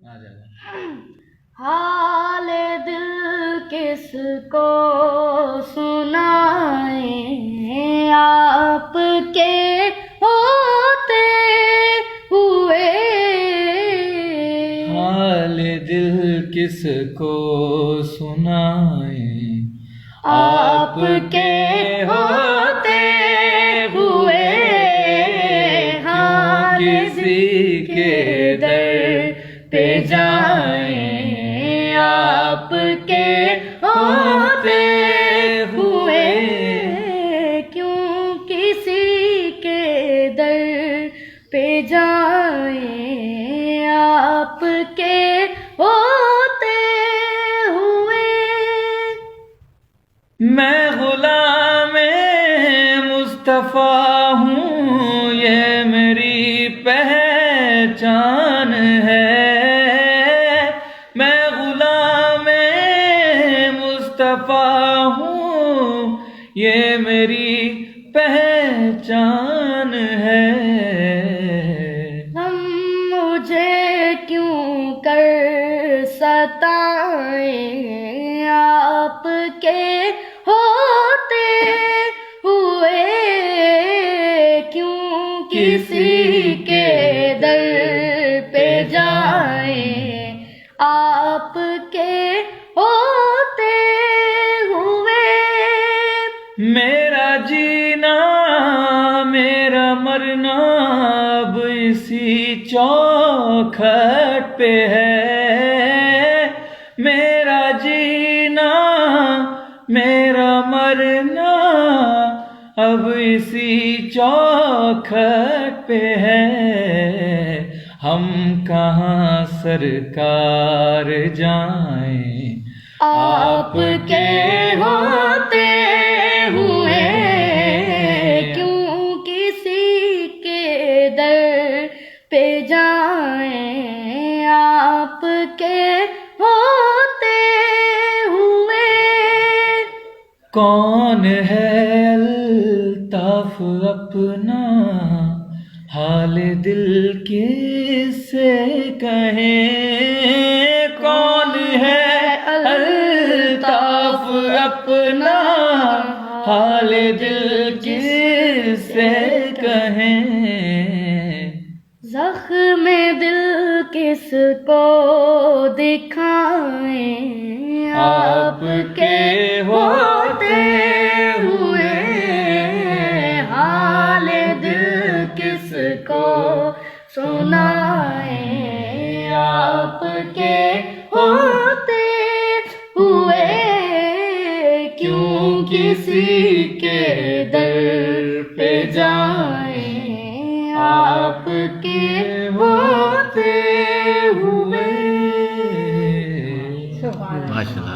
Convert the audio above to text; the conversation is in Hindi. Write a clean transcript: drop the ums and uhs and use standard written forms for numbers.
आ जाएगा। हाल दिल किसको सुनाए, आपके होते हुए। हाल दिल किसको सुनाए, आपके होते हुए। क्यों किसी के दर पे जाएं, आपके होते हुए। क्यों किसी के दर पे जाएं, आपके होते हुए। मैं गुलाम मुस्तफ़ा हूँ, ये मेरी पहचान है। मैं गुलाम मुस्तफ़ा हूँ, ये मेरी पहचान है। हम मुझे क्यों कर सताएं, आपके होते हुए। क्यों किसी के दर पे जाएं, आपके होते हुए। मेरा जीना मेरा मरना अब इसी चौखट पे है। मेरा जीना मेरा मरना अब इसी चौखट पे है। हम कहाँ सरकार जाएं, आपके होते हुए। क्यों किसी के दर पे जाएं, आपके होते हुए। कौन है अल्ताफ अपना, हाल दिल किससे कहें। कौन है अल्ताफ अपना, हाल दिल किससे कहें। ज़ख्म दिल किसको दिखाएं, आपके होते हुए। हाल दिल किसको सुनाएं, आपके होते हुए। क्यों किसी के दर पे जाएं, आपके होते हुए। माशाल्लाह।